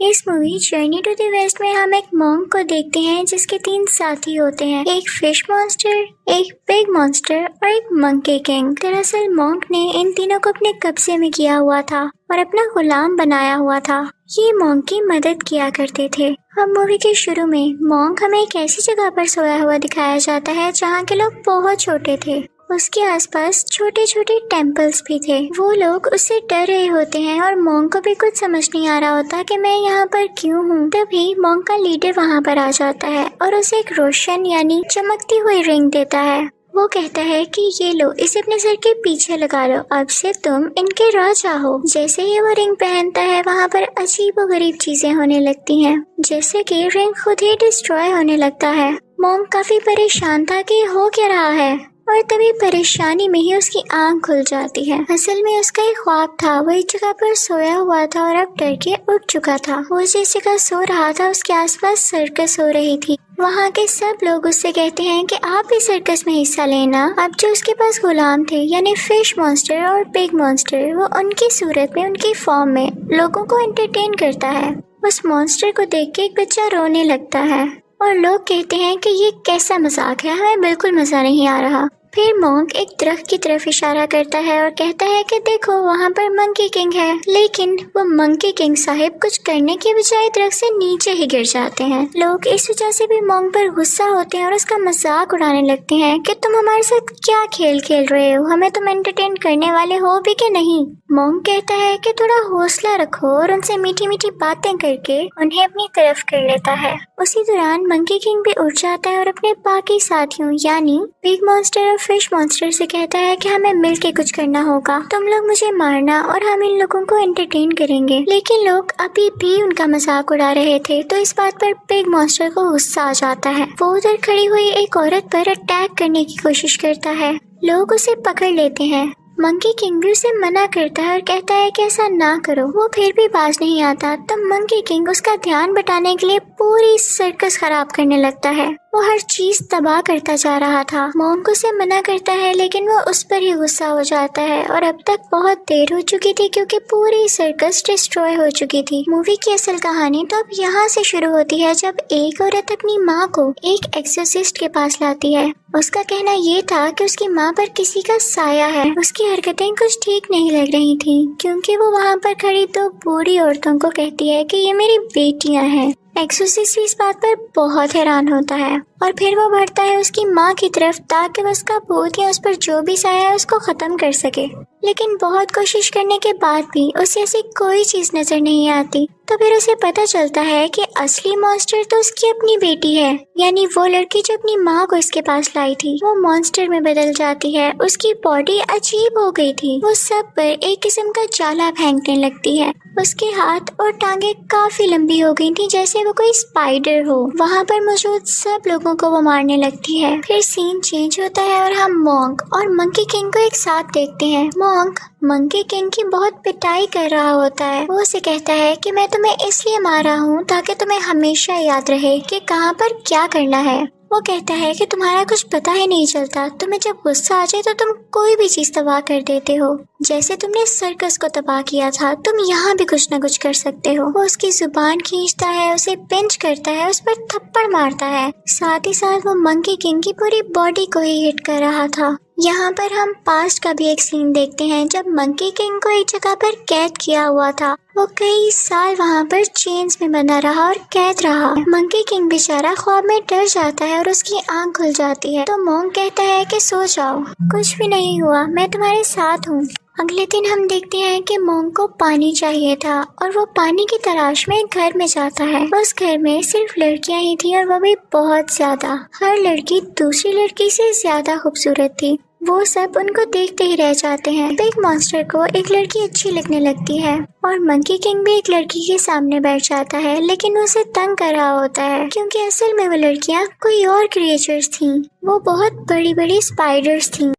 इस movie journey to the west में हम एक मॉन्क को देखते हैं जिसके 3 साथी होते हैं, एक फिश मॉन्स्टर, एक पिग मॉन्स्टर और एक मंकी किंग। दरअसल मॉन्क ने इन तीनों को अपने कब्जे में किया हुआ था और अपना गुलाम बनाया हुआ था। ये मॉन्क की मदद किया करते थे। अब मूवी के शुरू में मॉन्क हमें एक ऐसी जगह पर सोया हुआ दिखाया जाता है जहाँ के लोग बहुत छोटे थे। उसके आसपास छोटे छोटे टेम्पल्स भी थे। वो लोग उससे डर रहे होते हैं और मॉन्क को भी कुछ समझ नहीं आ रहा होता कि मैं यहाँ पर क्यों हूँ। तभी मॉन्क का लीडर वहाँ पर आ जाता है और उसे एक रोशन यानी चमकती हुई रिंग देता है। वो कहता है कि ये लो, इसे अपने सर के पीछे लगा लो, अब से तुम इनके राजा हो। जैसे ही वो रिंग पहनता है वहाँ पर अजीबोगरीब चीजें होने लगती हैं, जैसे कि रिंग खुद ही डिस्ट्रॉय होने लगता है। मॉन्क काफी परेशान था कि हो क्या रहा है और तभी परेशानी में ही उसकी आंख खुल जाती है। असल में उसका एक ख्वाब था। वो एक जगह पर सोया हुआ था और अब डर के उठ चुका था। वो जिस जगह सो रहा था उसके आसपास सर्कस हो रही थी। वहाँ के सब लोग उससे कहते हैं कि आप भी सर्कस में हिस्सा लेना। अब जो उसके पास गुलाम थे यानी फिश मॉन्स्टर और पिग मॉन्स्टर, वो उनकी सूरत में, उनकी फॉर्म में लोगों को एंटरटेन करता है। उस मॉन्स्टर को देख के एक बच्चा रोने लगता है और लोग कहते हैं कि ये कैसा मजाक है, हमें बिल्कुल मजा नहीं आ रहा। फिर मॉन्क एक दरख्त की तरफ इशारा करता है और कहता है कि देखो वहाँ पर मंकी किंग है। लेकिन वो मंकी किंग साहिब कुछ करने के बजाय दरख्त से नीचे ही गिर जाते हैं। लोग इस वजह से भी मॉन्क पर गुस्सा होते हैं और उसका मजाक उड़ाने लगते हैं कि तुम हमारे साथ क्या खेल खेल रहे हो, हमें तुम एंटरटेन करने वाले हो भी कि नहीं। मॉन्क कहता है कि थोड़ा हौसला रखो और उनसे मीठी मीठी बातें करके उन्हें अपनी तरफ कर लेता है। उसी दौरान मंकी किंग भी उठ जाता है और अपने बाकी साथियों यानी पिग मॉन्स्टर और फिश मॉन्स्टर से कहता है कि हमें मिलके कुछ करना होगा। तुम लोग मुझे मारना और हम इन लोगों को एंटरटेन करेंगे। लेकिन लोग अभी भी उनका मजाक उड़ा रहे थे तो इस बात पर पिग मॉन्स्टर को गुस्सा आ जाता है। वो उधर खड़ी हुई एक औरत पर अटैक करने की कोशिश करता है। लोग उसे पकड़ लेते हैं। मंकी किंग भी उसे मना करता है और कहता है कि ऐसा ना करो। वो फिर भी बाज नहीं आता तो मंकी किंग उसका ध्यान बटाने के लिए पूरी सर्कस खराब करने लगता है। वो हर चीज तबाह करता जा रहा था। मॉन्क उसे मना करता है लेकिन वो उस पर ही गुस्सा हो जाता है और अब तक बहुत देर हो चुकी थी क्योंकि पूरी सर्कस डिस्ट्रॉय हो चुकी थी। मूवी की असल कहानी तो अब यहाँ से शुरू होती है जब एक औरत अपनी माँ को एक एक्सोर्सिस्ट के पास लाती है। उसका कहना ये था कि उसकी माँ पर किसी का साया है। उसकी हरकतें कुछ ठीक नहीं लग रही थी क्योंकि वो वहाँ पर खड़ी 2 बूढ़ी औरतों को कहती है कि ये मेरी बेटियाँ हैं। एक्सोर्सिस्ट इस बात पर बहुत हैरान होता है और फिर वो बढ़ता है उसकी माँ की तरफ ताकि वो उसका भूत या उस पर जो भी साया है उसको खत्म कर सके। लेकिन बहुत कोशिश करने के बाद भी उसे ऐसी कोई चीज नजर नहीं आती। तो फिर उसे पता चलता है कि असली मॉन्स्टर तो उसकी अपनी बेटी है, यानी वो लड़की जो अपनी माँ को इसके पास लाई थी वो मॉन्स्टर में बदल जाती है। उसकी बॉडी अजीब हो गई थी। वो सब पर एक किस्म का जाला फेंकने लगती है। उसके हाथ और टांगे काफी लंबी हो गई थी जैसे वो कोई स्पाइडर हो। वहाँ पर मौजूद सब लोगों को वो मारने लगती है। फिर सीन चेंज होता है और हम मॉन्क और मंकी किंग को एक साथ देखते हैं। मॉन्क मंकी किंग की बहुत पिटाई कर रहा होता है। वो उसे कहता है कि मैं तुम्हें इसलिए मार रहा हूँ ताकि तुम्हें हमेशा याद रहे कि कहाँ पर क्या करना है। वो कहता है कि तुम्हारा कुछ पता ही नहीं चलता, तुम्हें जब गुस्सा आ जाए तो तुम कोई भी चीज तबाह कर देते हो। जैसे तुमने सर्कस को तबाह किया था, तुम यहाँ भी कुछ न कुछ कर सकते हो। वो उसकी जुबान खींचता है, उसे पिंच करता है, उस पर थप्पड़ मारता है। साथ ही साथ वो मंकी किंग की पूरी बॉडी को ही हिट कर रहा था। यहाँ पर हम पास्ट का भी एक सीन देखते हैं जब मंकी किंग को एक जगह पर कैद किया हुआ था। वो कई साल वहाँ पर चेन्स में बंधा रहा और कैद रहा। मंकी किंग बेचारा ख्वाब में डर जाता है और उसकी आंख खुल जाती है। तो मॉन्क कहता है कि सो जाओ, कुछ भी नहीं हुआ, मैं तुम्हारे साथ हूँ। अगले दिन हम देखते हैं कि मॉन्क को पानी चाहिए था और वो पानी की तलाश में एक घर में जाता है। उस घर में सिर्फ लड़कियां ही थी और वो भी बहुत ज्यादा। हर लड़की दूसरी लड़की से ज्यादा खूबसूरत थी। वो सब उनको देखते ही रह जाते हैं। बिग मॉन्स्टर को एक लड़की अच्छी लगने लगती है और मंकी किंग भी एक लड़की के सामने बैठ जाता है, लेकिन उसे तंग कर रहा होता है क्योंकि असल में वो लड़कियां कोई और क्रिएचर्स थीं। वो बहुत बड़ी बड़ी स्पाइडर्स थीं।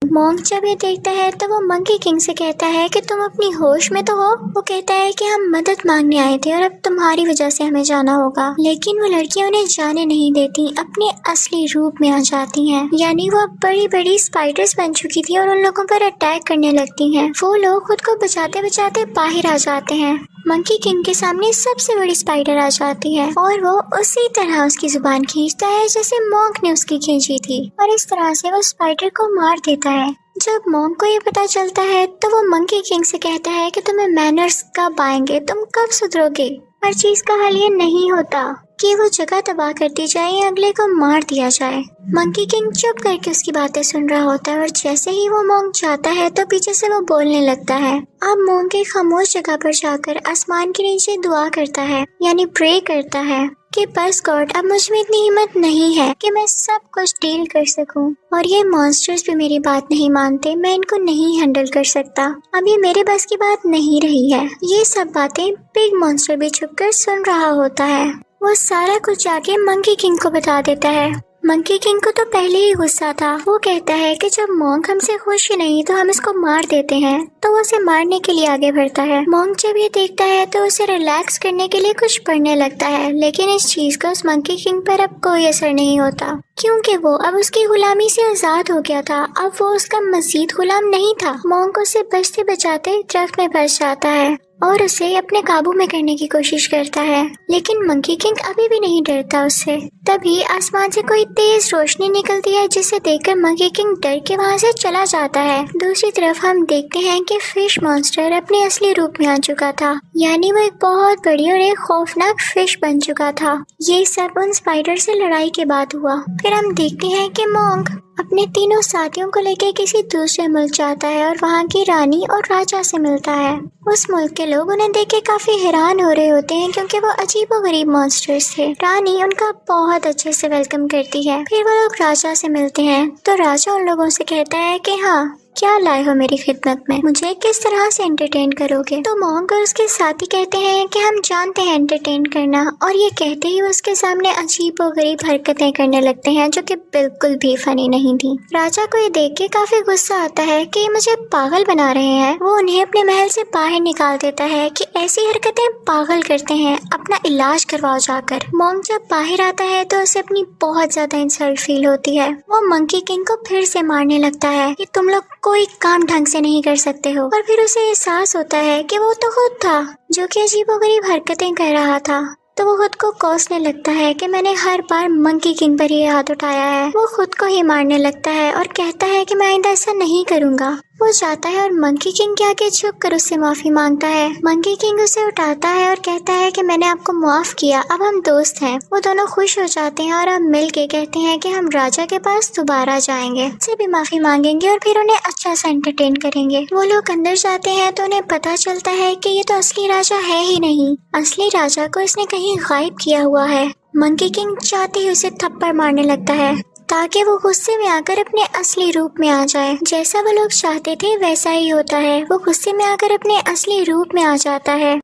मॉन्क जब ये देखता है तो वो मंकी किंग से कहता है कि तुम अपनी होश में तो हो। वो कहता है कि हम मदद मांगने आए थे और अब तुम्हारी वजह से हमें जाना होगा। लेकिन वो लड़कियां उन्हें जाने नहीं देती, अपने असली रूप में आ जाती हैं। यानी वो अब बड़ी बड़ी स्पाइडर्स बन चुकी थी और उन लोगों पर अटैक करने लगती हैं। वो लोग खुद को बचाते बचाते बाहर आ जाते हैं। मंकी किंग के सामने सबसे बड़ी स्पाइडर आ जाती है और वो उसी तरह उसकी जुबान खींचता है जैसे मॉन्क ने उसकी खींची थी और इस तरह से वो स्पाइडर को मार देता है। जब मॉन्क को ये पता चलता है तो वो मंकी किंग से कहता है कि तुम्हें मैनर्स कब आएंगे, तुम कब सुधरोगे। हर चीज का हल ये नहीं होता कि वो जगह तबाह कर दी जाए या अगले को मार दिया जाए। मंकी किंग चुप करके उसकी बातें सुन रहा होता है और जैसे ही वो मॉन्क जाता है तो पीछे से वो बोलने लगता है। अब मॉन्क एक खामोश जगह पर जाकर आसमान के नीचे दुआ करता है, यानी प्रे करता है कि बस गॉड, अब मुझ में इतनी हिम्मत नहीं है कि मैं सब कुछ डील कर सकूं और ये मॉन्स्टर्स भी मेरी बात नहीं मानते, मैं इनको नहीं हैंडल कर सकता, अब ये मेरे बस की बात नहीं रही है। ये सब बातें बिग मॉन्स्टर भी छुपकर सुन रहा होता है। वो सारा कुछ जाके मंकी किंग को बता देता है। मंकी किंग को तो पहले ही गुस्सा था। वो कहता है कि जब मॉन्क हमसे खुश ही नहीं तो हम इसको मार देते हैं, तो वो उसे मारने के लिए आगे बढ़ता है। मॉन्क जब ये देखता है तो उसे रिलैक्स करने के लिए कुछ पढ़ने लगता है, लेकिन इस चीज का उस मंकी किंग पर अब कोई असर नहीं होता क्योंकि वो अब उसकी गुलामी से आजाद हो गया था। अब वो उसका मजीद गुलाम नहीं था। मॉन्क उसे बचते बचाते दरख्त में फंस जाता है और उसे अपने काबू में करने की कोशिश करता है, लेकिन मंकी किंग अभी भी नहीं डरता उससे। तभी आसमान से कोई तेज रोशनी निकलती है जिसे देखकर मंकी किंग डर के वहाँ से चला जाता है। दूसरी तरफ हम देखते हैं कि फिश मॉन्स्टर अपने असली रूप में आ चुका था, यानी वो एक बहुत बड़ी और एक खौफनाक फिश बन चुका था। ये सब उन स्पाइडर से लड़ाई के बाद हुआ। फिर हम देखते हैं कि मॉन्क अपने तीनों साथियों को लेकर किसी दूसरे मुल्क जाता है और वहाँ की रानी और राजा से मिलता है। उस मुल्क के लोग उन्हें देख के काफी हैरान हो रहे होते हैं क्योंकि वो अजीबोगरीब मॉन्स्टर्स थे। रानी उनका बहुत अच्छे से वेलकम करती है। फिर वो लोग राजा से मिलते हैं तो राजा उन लोगों से कहता है कि हाँ, क्या लाए हो मेरी खिदमत में, मुझे किस तरह से एंटरटेन करोगे। तो मॉन्क और उसके साथी कहते हैं कि हम जानते हैं एंटरटेन करना, और ये कहते ही उसके सामने अजीबोगरीब हरकतें करने लगते हैं जो कि बिल्कुल भी फनी नहीं थी। राजा को ये देख के काफी गुस्सा आता है कि ये मुझे पागल बना रहे हैं। वो उन्हें अपने महल से बाहर निकाल देता है कि ऐसी हरकतें पागल करते हैं, अपना इलाज करवाओ जाकर। मॉन्क जब बाहर आता है तो उसे अपनी बहुत ज्यादा इंसल्ट फील होती है। वो मंकी किंग को फिर से मारने लगता है कि तुम लोग कोई काम ढंग से नहीं कर सकते हो। और फिर उसे एहसास होता है कि वो तो खुद था जो कि अजीबोगरीब हरकतें कर रहा था। तो वो खुद को कोसने लगता है कि मैंने हर बार मंकी किंग पर ही हाथ उठाया है। वो खुद को ही मारने लगता है और कहता है कि मैं आइंदा ऐसा नहीं करूँगा। वो जाता है और मंकी किंग के आगे झुक कर उससे माफी मांगता है। मंकी किंग उसे उठाता है और कहता है कि मैंने आपको माफ किया, अब हम दोस्त हैं। वो दोनों खुश हो जाते हैं और अब मिल के कहते हैं कि हम राजा के पास दोबारा जाएंगे, उससे भी माफी मांगेंगे और फिर उन्हें अच्छा सा एंटरटेन करेंगे। वो लोग अंदर जाते हैं तो उन्हें पता चलता है कि ये तो असली राजा है ही नहीं, असली राजा को इसने कहीं गायब किया हुआ है। मंकी किंग चाहते ही उसे थप्पड़ मारने लगता है ताकि वो गुस्से में आकर अपने असली रूप में आ जाए। जैसा वो लोग चाहते थे वैसा ही होता है। वो गुस्से में आकर अपने असली रूप में आ जाता है।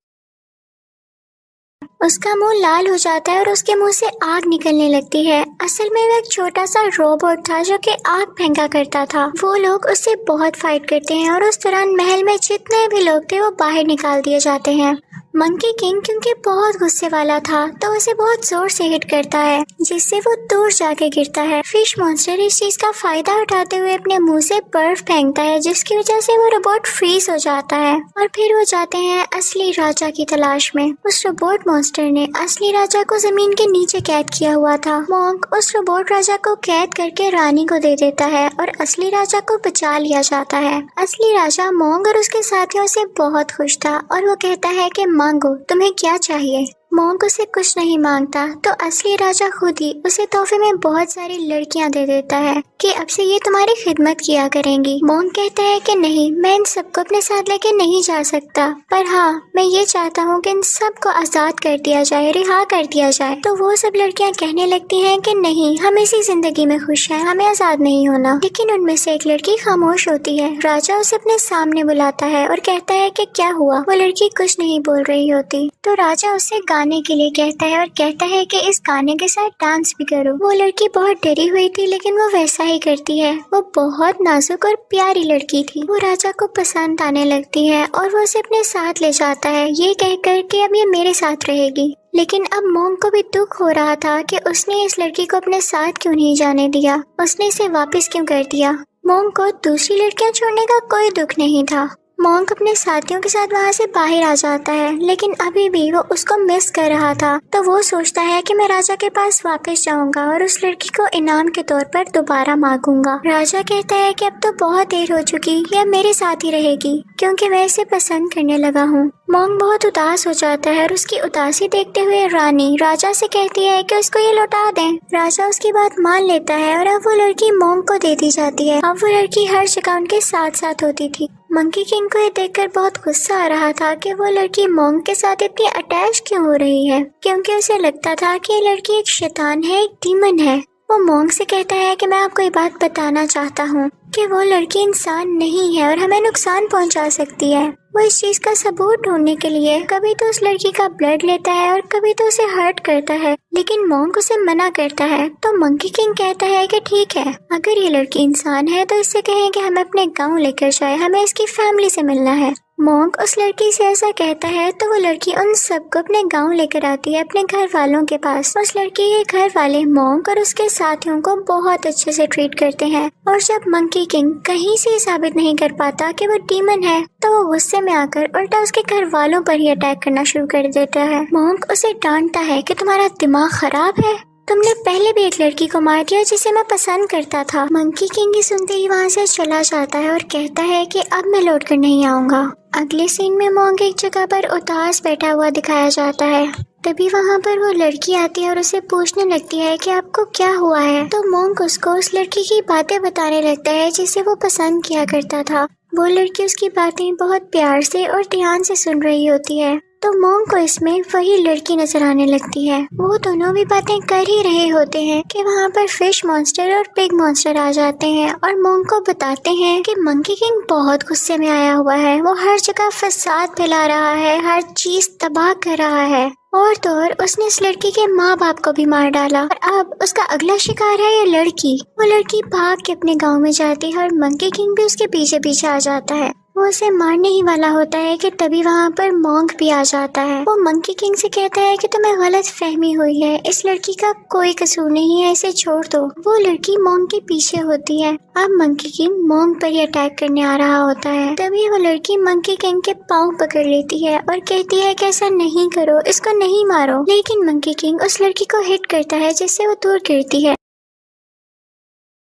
उसका मुंह लाल हो जाता है और उसके मुंह से आग निकलने लगती है। असल में वो एक छोटा सा रोबोट था जो कि आग फेंका करता था। वो लोग उससे बहुत फाइट करते हैं और उस दौरान महल में जितने भी लोग थे वो बाहर निकाल दिए जाते हैं। मंकी किंग क्योंकि बहुत गुस्से वाला था तो उसे बहुत जोर से हिट करता है जिससे वो दूर जाके गिरता है। फिश मॉन्स्टर इस चीज का फायदा उठाते हुए अपने मुंह से बर्फ फेंकता है जिसकी वजह से वो रोबोट फ्रीज हो जाता है और फिर वो जाते हैं असली राजा की तलाश में। उस रोबोट मॉन्स्टर ने असली राजा को जमीन के नीचे कैद किया हुआ था। मॉन्क उस रोबोट राजा को कैद करके रानी को दे देता है और असली राजा को बचा लिया जाता है। असली राजा मॉन्क और उसके साथियों से बहुत खुश था और वो कहता है कि मांगो, तुम्हें क्या चाहिए। मॉन्क उसे कुछ नहीं मांगता तो असली राजा खुद ही उसे तोहफे में बहुत सारी लड़कियां दे देता है कि अब से ये तुम्हारी खिदमत किया करेंगी। मॉन्क कहता है कि नहीं, मैं इन सबको अपने साथ लेके नहीं जा सकता, पर हाँ मैं ये चाहता हूँ कि इन सबको आजाद कर दिया जाए, रिहा कर दिया जाए। तो वो सब लड़कियां कहने लगती हैं कि नहीं, हम इसी जिंदगी में खुश हैं, हमें आजाद नहीं होना। लेकिन उनमें से एक लड़की खामोश होती है। राजा उसे अपने सामने बुलाता है और कहता है कि क्या हुआ। वो लड़की कुछ नहीं बोल रही होती तो राजा उसे गाने के लिए कहता है और कहता है कि इस गाने के साथ डांस भी करो। वो लड़की बहुत डरी हुई थी लेकिन वो वैसा ही करती है। वो बहुत नाजुक और प्यारी लड़की थी। वो राजा को पसंद आने लगती है और वो उसे अपने साथ ले जाता है ये कहकर कि अब ये मेरे साथ रहेगी। लेकिन अब मॉन्क को भी दुख हो रहा था कि उसने इस लड़की को अपने साथ क्यों नहीं जाने दिया, उसने इसे वापस क्यों कर दिया। मॉन्क को दूसरी लड़कियां छोड़ने का कोई दुख नहीं था। मॉन्क अपने साथियों के साथ वहाँ से बाहर आ जाता है, लेकिन अभी भी वो उसको मिस कर रहा था। तो वो सोचता है कि मैं राजा के पास वापस जाऊंगा और उस लड़की को इनाम के तौर पर दोबारा मांगूंगा। राजा कहता है कि अब तो बहुत देर हो चुकी, यह मेरे साथ ही रहेगी क्योंकि मैं इसे पसंद करने लगा हूँ। मॉन्क बहुत उदास हो जाता है और उसकी उदासी देखते हुए रानी राजा से कहती है कि उसको ये लौटा दें। राजा उसकी बात मान लेता है और अब वो लड़की मॉन्क को दे दी जाती है। अब वो लड़की हर जगह उनके साथ साथ होती थी। मंकी किंग को ये देखकर बहुत गुस्सा आ रहा था कि वो लड़की मॉन्क के साथ इतनी अटैच क्यों हो रही है, क्योंकि उसे लगता था कि ये लड़की एक शैतान है, एक डीमन है। वो मॉन्क से कहता है कि मैं आपको ये बात बताना चाहता हूँ कि वो लड़की इंसान नहीं है और हमें नुकसान पहुंचा सकती है। वो इस चीज का सबूत ढूंढने के लिए कभी तो उस लड़की का ब्लड लेता है और कभी तो उसे हर्ट करता है, लेकिन मॉन्क उसे मना करता है। तो मंकी किंग कहता है कि ठीक है, अगर ये लड़की इंसान है तो इससे कहें कि हमें अपने गाँव लेकर जाए, हमें इसकी फैमिली से मिलना है। मॉन्क उस लड़की से ऐसा कहता है तो वो लड़की उन सबको अपने गांव लेकर आती है, अपने घर वालों के पास। उस लड़की के घर वाले मॉन्क और उसके साथियों को बहुत अच्छे से ट्रीट करते हैं और जब मंकी किंग कहीं से साबित नहीं कर पाता कि वो डीमन है तो वो गुस्से में आकर उल्टा उसके घर वालों पर ही अटैक करना शुरू कर देता है। मॉन्क उसे डांटता है कि तुम्हारा दिमाग खराब है, तुमने पहले भी एक लड़की को मार दिया जिसे मैं पसंद करता था। मंकी किंग ही सुनते ही वहाँ से चला जाता है और कहता है कि अब मैं लौट कर नहीं आऊंगा। अगले सीन में मॉन्क एक जगह पर उदास बैठा हुआ दिखाया जाता है। तभी वहाँ पर वो लड़की आती है और उसे पूछने लगती है कि आपको क्या हुआ है। तो मॉन्क उसको उस लड़की की बातें बताने लगता है जिसे वो पसंद किया करता था। वो लड़की उसकी बातें बहुत प्यार से और ध्यान से सुन रही होती है, तो मॉन्क को इसमें वही लड़की नजर आने लगती है। वो दोनों भी बातें कर ही रहे होते हैं कि वहाँ पर फिश मॉन्स्टर और पिग मॉन्स्टर आ जाते हैं और मॉन्क को बताते हैं कि मंकी किंग बहुत गुस्से में आया हुआ है, वो हर जगह फसाद फैला रहा है, हर चीज तबाह कर रहा है और तो और उसने इस लड़की के माँ बाप को भी मार डाला और अब उसका अगला शिकार है ये लड़की। वो लड़की भाग के अपने गाँव में जाती है और मंकी किंग भी उसके पीछे पीछे आ जाता है। वो उसे मारने ही वाला होता है कि तभी वहाँ पर मॉन्क भी आ जाता है। वो मंकी किंग से कहता है कि तुम्हें गलत फहमी हुई है, इस लड़की का कोई कसूर नहीं है, इसे छोड़ दो। वो लड़की मॉन्क के पीछे होती है। अब मंकी किंग मॉन्क पर ही अटैक करने आ रहा होता है। तभी वो लड़की मंकी किंग के पाँव पकड़ लेती है और कहती है कि ऐसा नहीं करो, इसको नहीं मारो। लेकिन मंकी किंग उस लड़की को हिट करता है जिससे वो दूर गिरती है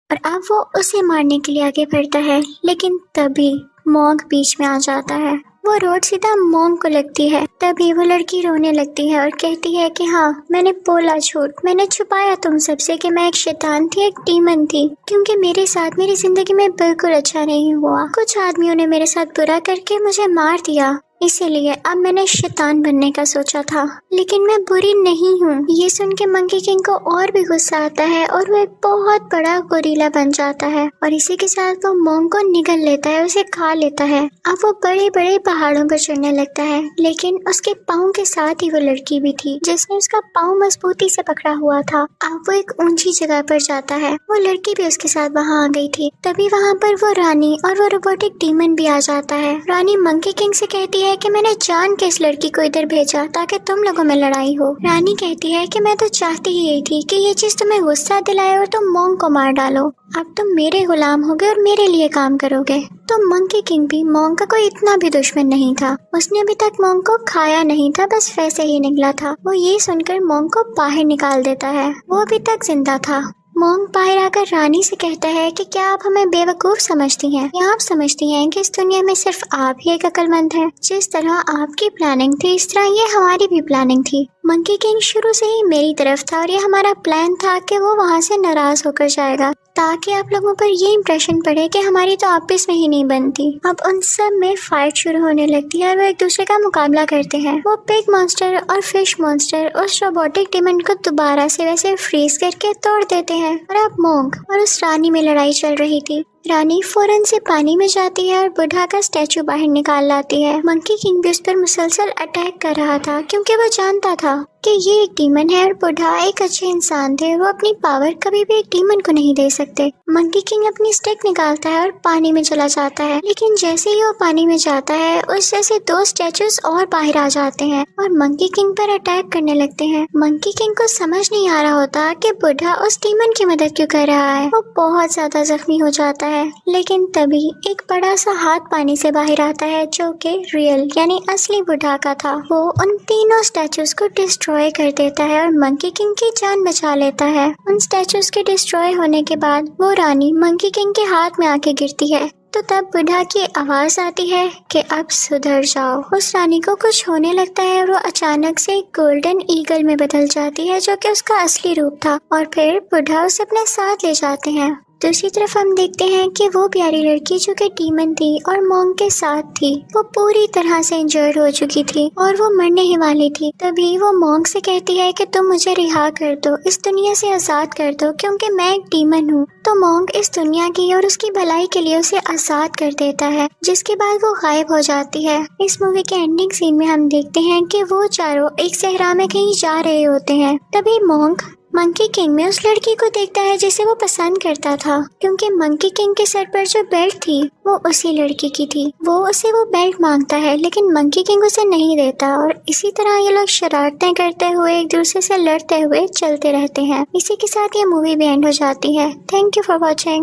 और अब वो उसे मारने के लिए आगे बढ़ता है, लेकिन तभी मॉन्क बीच में आ जाता है। वो रोड सीधा मॉन्क को लगती है। तभी वो लड़की रोने लगती है और कहती है कि हाँ, मैंने बोला झूठ, मैंने छुपाया तुम सबसे कि मैं एक शैतान थी, एक डीमन थी, क्योंकि मेरे साथ मेरी जिंदगी में बिल्कुल अच्छा नहीं हुआ। कुछ आदमियों ने मेरे साथ बुरा करके मुझे मार दिया, इसीलिए अब मैंने शैतान बनने का सोचा था, लेकिन मैं बुरी नहीं हूँ। ये सुन के मंकी किंग को और भी गुस्सा आता है और वो एक बहुत बड़ा गोरिल्ला बन जाता है और इसी के साथ वो मॉन्क को निगल लेता है, उसे खा लेता है। अब वो बड़े बड़े पहाड़ों पर चढ़ने लगता है, लेकिन उसके पाँव के साथ ही वो लड़की भी थी जिसने उसका पाँव मजबूती से पकड़ा हुआ था। अब वो एक ऊंची जगह पर जाता है, वो लड़की भी उसके साथ वहाँ आ गई थी। तभी वहाँ पर वो रानी और वो रोबोटिक डीमन भी आ जाता है। रानी मंकी किंग से कहती है कि मैंने जान के इस लड़की को इधर भेजा ताकि तुम लोगों में लड़ाई हो। रानी कहती है कि मैं तो चाहती ही यही थी कि ये चीज तुम्हें गुस्सा दिलाए और तुम मॉन्क को मार डालो। अब तुम मेरे गुलाम होगे और मेरे लिए काम करोगे। तो मंकी किंग भी मॉन्क का कोई इतना भी दुश्मन नहीं था, उसने अभी तक मॉन्क को खाया नहीं था, बस वैसे ही निकला था। वो ये सुनकर मॉन्क को बाहर निकाल देता है, वो अभी तक जिंदा था। मॉन्क बाहर आकर रानी से कहता है कि क्या आप हमें बेवकूफ समझती हैं या आप समझती हैं कि इस दुनिया में सिर्फ आप ही एक अक्लमंद हैं। जिस तरह आपकी प्लानिंग थी इस तरह ये हमारी भी प्लानिंग थी। मंकी किंग शुरू से ही मेरी तरफ था और ये हमारा प्लान था कि वो वहाँ से नाराज होकर जाएगा ताकि आप लोगों पर ये इम्प्रेशन पड़े कि हमारी तो आपस में ही नहीं बनती। अब उन सब में फाइट शुरू होने लगती है और वो एक दूसरे का मुकाबला करते हैं। वो पिग मॉन्स्टर और फिश मॉन्स्टर उस रोबोटिक डीमन को दोबारा से वैसे फ्रीज करके तोड़ देते हैं और अब मॉन्क और उस रानी में लड़ाई चल रही थी। रानी फौरन से पानी में जाती है और बुढ़ा का स्टैचू बाहर निकाल लाती है। मंकी किंग भी उस पर मुसलसल अटैक कर रहा था क्योंकि वो जानता था कि ये एक डीमन है और बुढ़ा एक अच्छे इंसान थे। वो अपनी पावर कभी भी एक डीमन को नहीं दे सकते। मंकी किंग अपनी स्टिक निकालता है और पानी में चला जाता है, लेकिन जैसे ही वो पानी में जाता है उससे से 2 स्टैचूज और बाहर आ जाते हैं और मंकी किंग पर अटैक करने लगते हैं। मंकी किंग को समझ नहीं आ रहा होता कि बुढ़ा उस डीमन की मदद क्यों कर रहा है। वो बहुत ज्यादा जख्मी हो जाता है, लेकिन तभी एक बड़ा सा हाथ पानी से बाहर आता है जो कि रियल यानी असली बुढ़ा का था। वो उन तीनों स्टैचूज को डिस्ट्रॉय कर देता है और मंकी किंग की जान बचा लेता है। उन स्टैचूज के डिस्ट्रॉय होने के बाद वो रानी मंकी किंग के हाथ में आके गिरती है। तो तब बुढ़ा की आवाज आती है कि अब सुधर जाओ। उस रानी को कुछ होने लगता है और वो अचानक से एक गोल्डन ईगल में बदल जाती है जो कि उसका असली रूप था और फिर बुढ़ा उसे अपने साथ ले जाते हैं। दूसरी तरफ हम देखते हैं कि वो प्यारी लड़की जो कि डीमन थी और मॉन्क के साथ थी, वो पूरी तरह से इंजर्ड हो चुकी थी और वो मरने ही वाली थी। तभी वो मॉन्क से कहती है कि तुम मुझे रिहा कर दो, इस दुनिया से आजाद कर दो क्योंकि मैं एक डीमन हूँ। तो मॉन्क इस दुनिया की और उसकी भलाई के लिए उसे आजाद कर देता है, जिसके बाद वो गायब हो जाती है। इस मूवी के एंडिंग सीन में हम देखते हैं कि वो चारों एक सहरा में कहीं जा रहे होते हैं। तभी मॉन्क मंकी किंग में उस लड़की को देखता है जिसे वो पसंद करता था, क्योंकि मंकी किंग के सर पर जो बेल्ट थी वो उसी लड़की की थी। वो उसे वो बेल्ट मांगता है लेकिन मंकी किंग उसे नहीं देता और इसी तरह ये लोग शरारतें करते हुए एक दूसरे से लड़ते हुए चलते रहते हैं। इसी के साथ ये मूवी भी एंड हो जाती है। Thank you for watching.